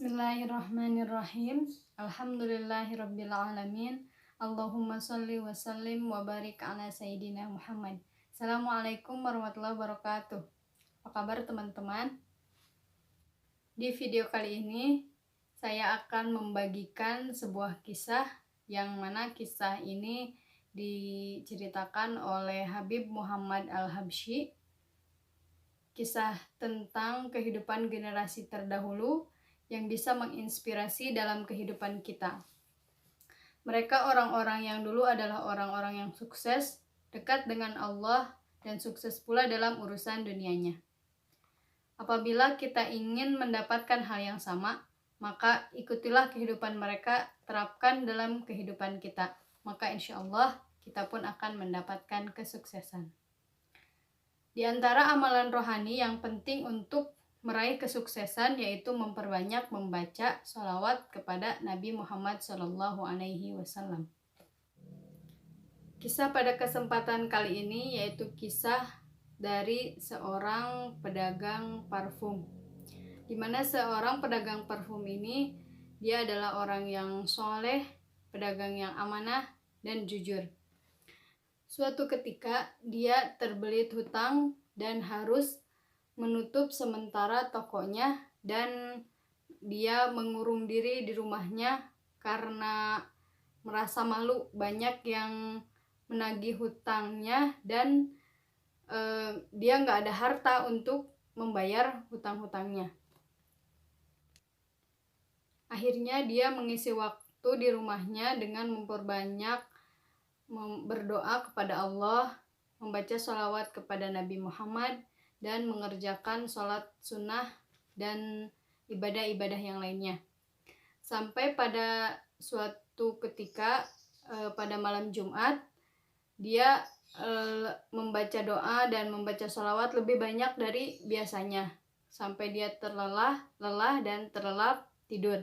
Bismillahirrahmanirrahim. Alhamdulillahirrabbilalamin. Allahumma salli wa sallim wa barik ala Sayyidina Muhammad. Assalamualaikum warahmatullahi wabarakatuh. Apa kabar teman-teman? Di video kali ini saya akan membagikan sebuah kisah yang mana kisah ini diceritakan oleh Habib Muhammad Al-Habsyi. Kisah tentang kehidupan generasi terdahulu yang bisa menginspirasi dalam kehidupan kita. Mereka orang-orang yang dulu adalah orang-orang yang sukses, dekat dengan Allah, dan sukses pula dalam urusan dunianya. Apabila kita ingin mendapatkan hal yang sama, maka ikutilah kehidupan mereka, terapkan dalam kehidupan kita. Maka insya Allah kita pun akan mendapatkan kesuksesan. Di antara amalan rohani yang penting untuk meraih kesuksesan yaitu memperbanyak membaca sholawat kepada Nabi Muhammad SAW. Kisah pada kesempatan kali ini yaitu kisah dari seorang pedagang parfum, di mana seorang pedagang parfum ini dia adalah orang yang soleh, pedagang yang amanah dan jujur. Suatu ketika dia terbelit hutang dan harus menutup sementara tokonya dan dia mengurung diri di rumahnya karena merasa malu banyak yang menagih hutangnya dan dia nggak ada harta untuk membayar hutang-hutangnya. Akhirnya dia mengisi waktu di rumahnya dengan memperbanyak berdoa kepada Allah, membaca sholawat kepada Nabi Muhammad, dan mengerjakan sholat sunnah dan ibadah-ibadah yang lainnya. Sampai pada suatu ketika pada malam Jumat, dia membaca doa dan membaca sholawat lebih banyak dari biasanya. Sampai dia lelah dan terlelap tidur.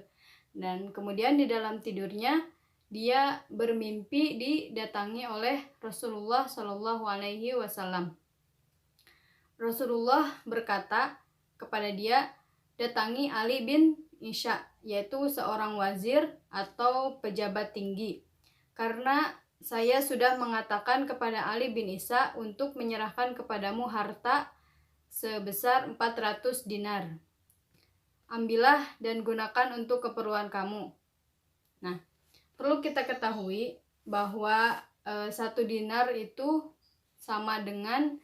Dan kemudian di dalam tidurnya, dia bermimpi didatangi oleh Rasulullah SAW. Rasulullah berkata kepada dia, datangi Ali bin Isya, yaitu seorang wazir atau pejabat tinggi. Karena saya sudah mengatakan kepada Ali bin Isya untuk menyerahkan kepadamu harta sebesar 400 dinar. Ambillah dan gunakan untuk keperluan kamu. Nah, perlu kita ketahui bahwa 1 dinar itu sama dengan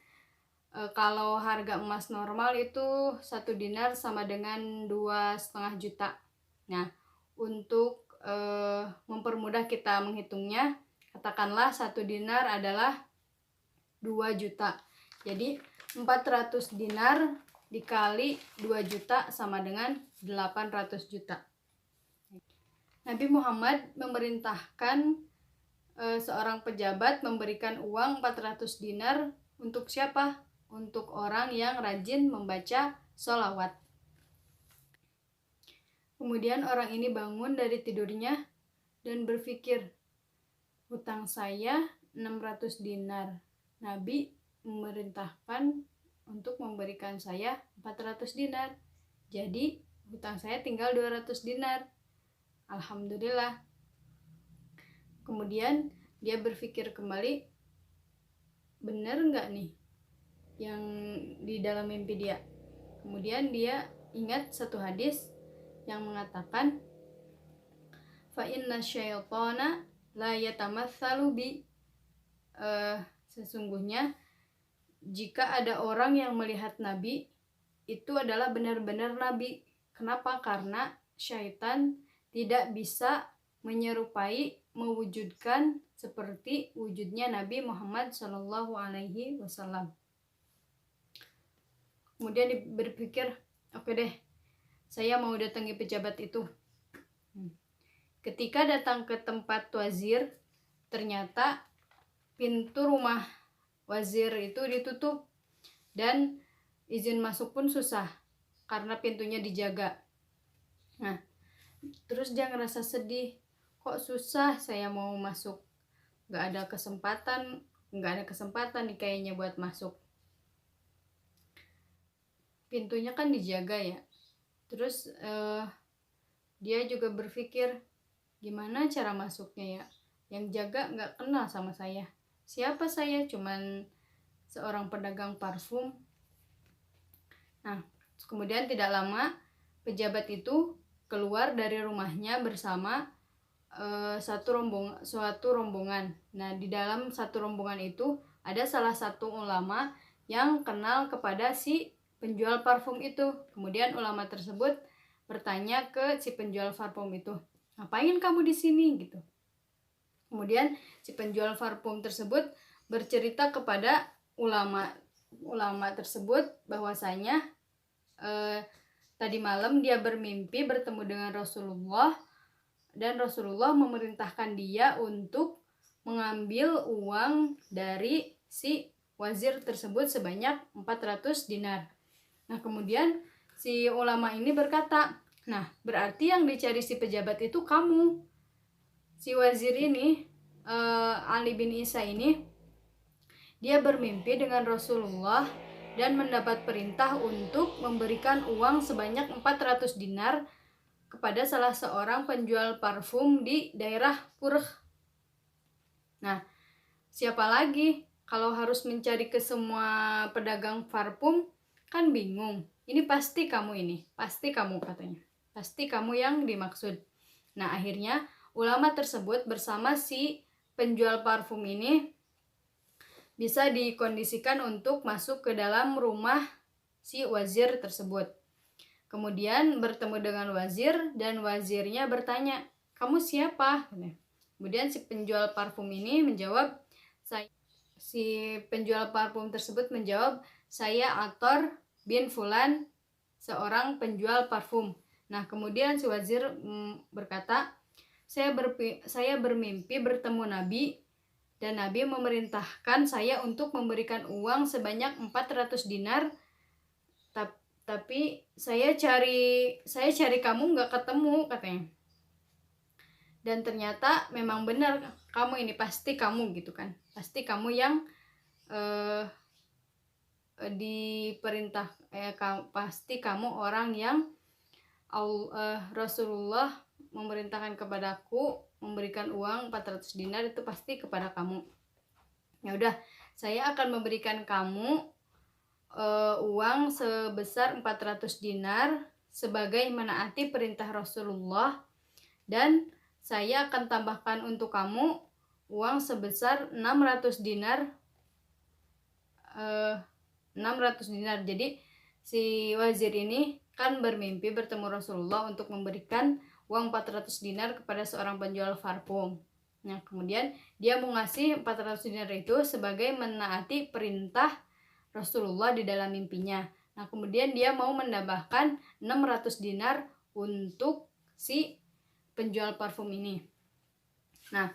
kalau harga emas normal itu 1 dinar sama dengan 2,5 juta. Nah, untuk mempermudah kita menghitungnya, katakanlah 1 dinar adalah 2 juta. Jadi 400 dinar dikali 2 juta sama dengan 800 juta. Nabi Muhammad memerintahkan seorang pejabat memberikan uang 400 dinar untuk siapa? Untuk orang yang rajin membaca sholawat. Kemudian orang ini bangun dari tidurnya dan berpikir, hutang saya 600 dinar. Nabi memerintahkan untuk memberikan saya 400 dinar. Jadi hutang saya tinggal 200 dinar. Alhamdulillah. Kemudian dia berpikir kembali, benar nggak nih yang di dalam mimpi dia? Kemudian dia ingat satu hadis yang mengatakan, fa inna syaitana la yatamatsalu bi, sesungguhnya jika ada orang yang melihat Nabi, itu adalah benar-benar Nabi. Kenapa? Karena syaitan tidak bisa menyerupai, mewujudkan seperti wujudnya Nabi Muhammad SAW. Kemudian dia berpikir, oke deh, saya mau datangi pejabat itu. Ketika datang ke tempat wazir, ternyata pintu rumah wazir itu ditutup dan izin masuk pun susah karena pintunya dijaga. Nah, terus dia ngerasa sedih, kok susah saya mau masuk, nggak ada kesempatan nih kayaknya buat masuk. Pintunya kan dijaga ya. Terus dia juga berpikir, gimana cara masuknya ya? Yang jaga nggak kenal sama saya. Siapa saya? Cuman seorang pedagang parfum. Nah, kemudian tidak lama pejabat itu keluar dari rumahnya bersama suatu rombongan. Nah, di dalam satu rombongan itu ada salah satu ulama yang kenal kepada si penjual parfum itu. Kemudian ulama tersebut bertanya ke si penjual parfum itu, "Ngapain kamu di sini?" gitu. Kemudian si penjual parfum tersebut bercerita kepada ulama tersebut bahwasanya tadi malam dia bermimpi bertemu dengan Rasulullah, dan Rasulullah memerintahkan dia untuk mengambil uang dari si wazir tersebut sebanyak 400 dinar. Nah, kemudian si ulama ini berkata, "Nah, berarti yang dicari si pejabat itu kamu." Si wazir ini, Ali bin Isa ini, dia bermimpi dengan Rasulullah dan mendapat perintah untuk memberikan uang sebanyak 400 dinar kepada salah seorang penjual parfum di daerah Purh. Nah, siapa lagi kalau harus mencari ke semua pedagang parfum, kan bingung. Ini pasti kamu katanya. Pasti kamu yang dimaksud. Nah, akhirnya ulama tersebut bersama si penjual parfum ini bisa dikondisikan untuk masuk ke dalam rumah si wazir tersebut. Kemudian bertemu dengan wazir dan wazirnya bertanya, "Kamu siapa?" Kemudian si penjual parfum ini menjawab, si penjual parfum tersebut menjawab, "Saya Athar bin Fulan, seorang penjual parfum." Nah, kemudian si wazir berkata, saya bermimpi bertemu Nabi, dan Nabi memerintahkan saya untuk memberikan uang sebanyak 400 dinar, tapi saya cari kamu nggak ketemu, katanya. Dan ternyata memang benar, kamu ini pasti kamu gitu kan, pasti kamu yang diperintah, pasti kamu orang yang Rasulullah memerintahkan kepadaku memberikan uang 400 dinar, itu pasti kepada kamu. Ya udah, saya akan memberikan kamu uang sebesar 400 dinar sebagai menaati perintah Rasulullah, dan saya akan tambahkan untuk kamu uang sebesar 600 dinar. 600 dinar. Jadi si wazir ini kan bermimpi bertemu Rasulullah untuk memberikan uang 400 dinar kepada seorang penjual parfum. Nah, kemudian dia mau ngasih 400 dinar itu sebagai menaati perintah Rasulullah di dalam mimpinya. Nah, kemudian dia mau menambahkan 600 dinar untuk si penjual parfum ini. Nah,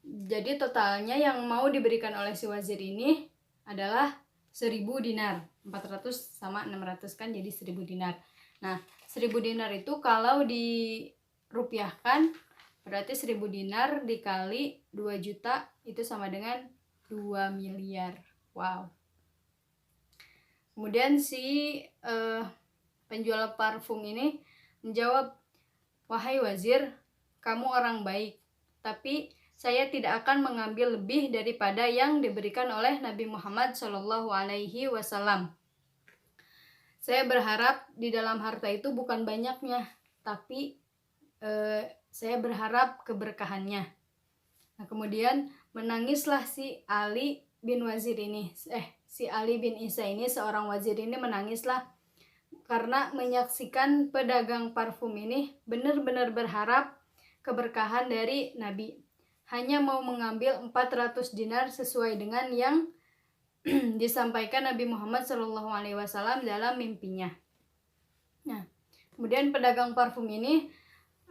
jadi totalnya yang mau diberikan oleh si wazir ini adalah 1000 dinar. 400 sama 600 kan jadi 1000 dinar. Nah, 1000 dinar itu kalau dirupiahkan berarti 1000 dinar dikali 2 juta itu sama dengan 2 miliar. Wow. Kemudian si penjual parfum ini menjawab, "Wahai wazir, kamu orang baik, tapi saya tidak akan mengambil lebih daripada yang diberikan oleh Nabi Muhammad SAW. Saya berharap di dalam harta itu bukan banyaknya, tapi saya berharap keberkahannya." Nah, kemudian menangislah si Ali bin Isa ini, seorang wazir ini menangislah karena menyaksikan pedagang parfum ini benar-benar berharap keberkahan dari Nabi. Hanya mau mengambil 400 dinar sesuai dengan yang disampaikan Nabi Muhammad SAW dalam mimpinya. Nah, kemudian pedagang parfum ini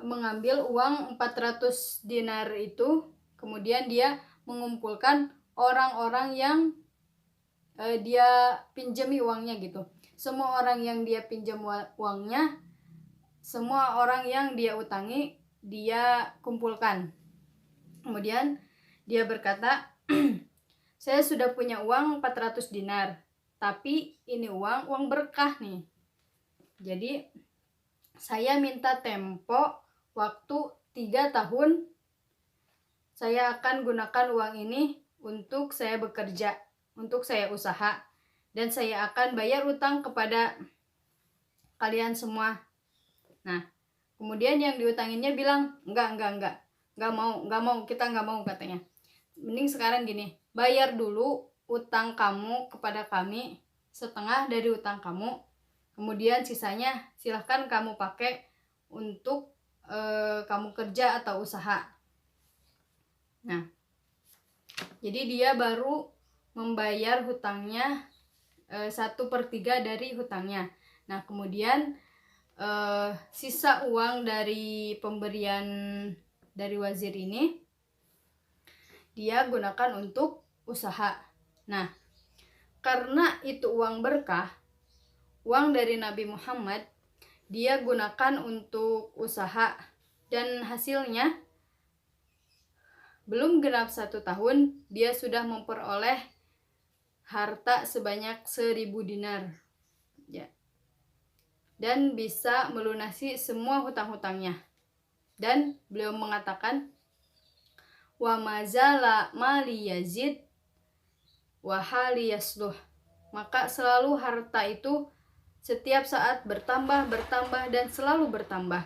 mengambil uang 400 dinar itu, kemudian dia mengumpulkan orang-orang yang dia pinjami uangnya gitu. Semua orang yang dia pinjam uangnya, semua orang yang dia utangi, dia kumpulkan. Kemudian dia berkata, "Saya sudah punya uang 400 dinar, tapi ini uang berkah nih. Jadi saya minta tempo waktu 3 tahun. Saya akan gunakan uang ini untuk saya bekerja, untuk saya usaha, dan saya akan bayar utang kepada kalian semua. Nah, kemudian yang diutanginnya bilang, enggak mau, kita enggak mau katanya. Mending sekarang gini, bayar dulu utang kamu kepada kami, setengah dari utang kamu, kemudian sisanya silahkan kamu pakai untuk kamu kerja atau usaha. Nah, jadi dia baru membayar hutangnya 1/3 dari hutangnya. Nah, kemudian sisa uang dari pemberian dari wazir ini dia gunakan untuk usaha. Nah, karena itu uang berkah, uang dari Nabi Muhammad, dia gunakan untuk usaha, dan hasilnya belum genap 1 tahun dia sudah memperoleh harta sebanyak 1000 dinar, ya, dan bisa melunasi semua hutang-hutangnya. Dan beliau mengatakan, wa mazala mali yazid wa hali yasluh, maka selalu harta itu setiap saat bertambah dan selalu bertambah,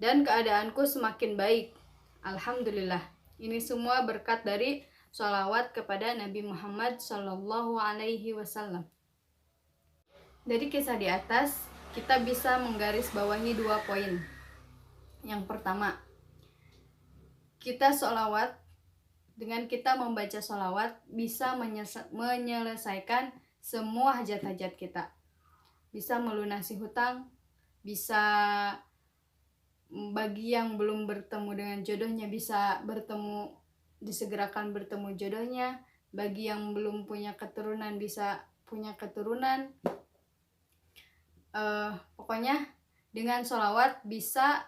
dan keadaanku semakin baik, alhamdulillah. Ini semua berkat dari sholawat kepada Nabi Muhammad Shallallahu Alaihi Wasallam. Dari kisah di atas kita bisa menggarisbawahi 2 poin. Yang pertama, kita sholawat, dengan kita membaca sholawat bisa menyelesaikan semua hajat-hajat kita, bisa melunasi hutang, bisa bagi yang belum bertemu dengan jodohnya bisa bertemu, disegerakan bertemu jodohnya, bagi yang belum punya keturunan bisa punya keturunan. Pokoknya dengan sholawat bisa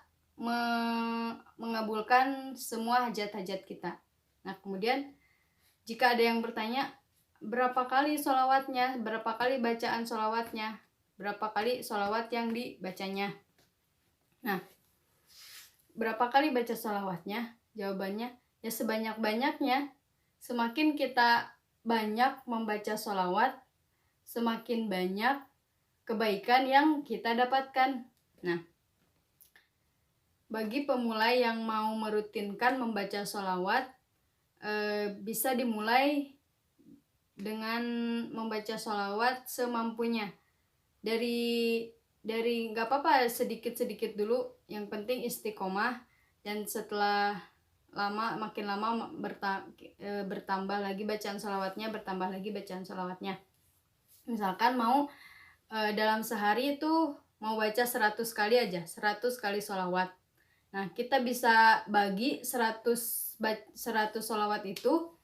mengabulkan semua hajat-hajat kita. Nah, kemudian jika ada yang bertanya, berapa kali sholawatnya, berapa kali bacaan sholawatnya, berapa kali sholawat yang dibacanya? Nah, berapa kali baca sholawatnya? Jawabannya, ya sebanyak-banyaknya. Semakin kita banyak membaca sholawat, semakin banyak kebaikan yang kita dapatkan. Nah, bagi pemula yang mau merutinkan membaca sholawat, bisa dimulai dengan membaca sholawat semampunya. Dari nggak apa-apa, sedikit-sedikit dulu, yang penting istiqomah, dan setelah makin lama bertambah lagi bacaan sholawatnya, bertambah lagi bacaan sholawatnya. Misalkan mau dalam sehari itu mau baca 100 kali aja, 100 kali sholawat. Nah, kita bisa bagi 100 sholawat itu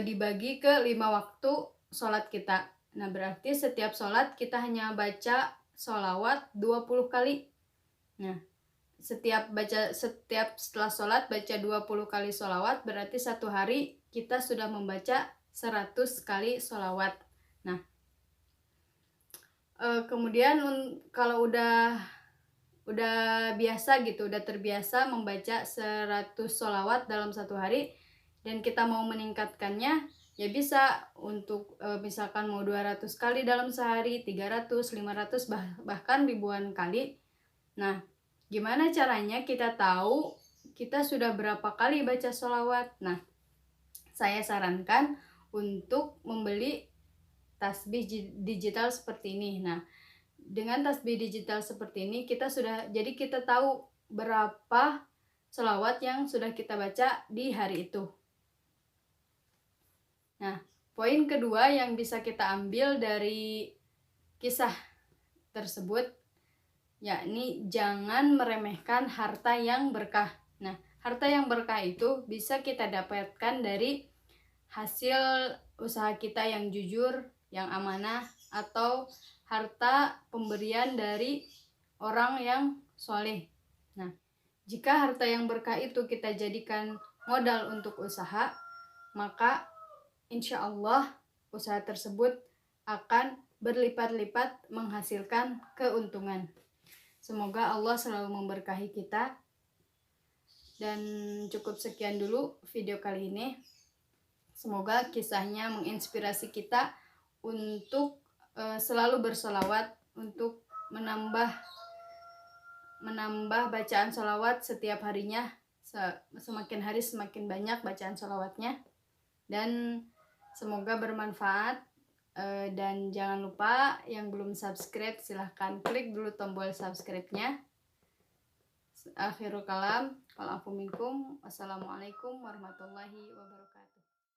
dibagi ke 5 waktu sholat kita. Nah, berarti setiap sholat kita hanya baca sholawat 20 kali. Nah, setiap setelah sholat baca 20 kali sholawat, berarti 1 hari kita sudah membaca 100 kali sholawat. Nah, kemudian kalau udah biasa gitu, udah terbiasa membaca 100 sholawat dalam 1 hari, dan kita mau meningkatkannya, ya bisa untuk misalkan mau 200 kali dalam sehari, 300, 500, bahkan ribuan kali. Nah, gimana caranya kita tahu kita sudah berapa kali baca sholawat? Nah, saya sarankan untuk membeli tasbih digital seperti ini. Nah, dengan tasbih digital seperti ini kita tahu berapa sholawat yang sudah kita baca di hari itu. Nah, poin kedua yang bisa kita ambil dari kisah tersebut, yakni jangan meremehkan harta yang berkah. Nah, harta yang berkah itu bisa kita dapatkan dari hasil usaha kita yang jujur, yang amanah, atau harta pemberian dari orang yang soleh. Nah, jika harta yang berkah itu kita jadikan modal untuk usaha, maka insya Allah usaha tersebut akan berlipat-lipat menghasilkan keuntungan. Semoga Allah selalu memberkahi kita. Dan cukup sekian dulu video kali ini. Semoga kisahnya menginspirasi kita untuk selalu bersolawat, untuk menambah bacaan solawat setiap harinya. Semakin hari semakin banyak bacaan solawatnya. Dan semoga bermanfaat. Dan jangan lupa yang belum subscribe silahkan klik dulu tombol subscribe-nya. Akhirul kalam, wal afu minkum. Wassalamualaikum warahmatullahi wabarakatuh.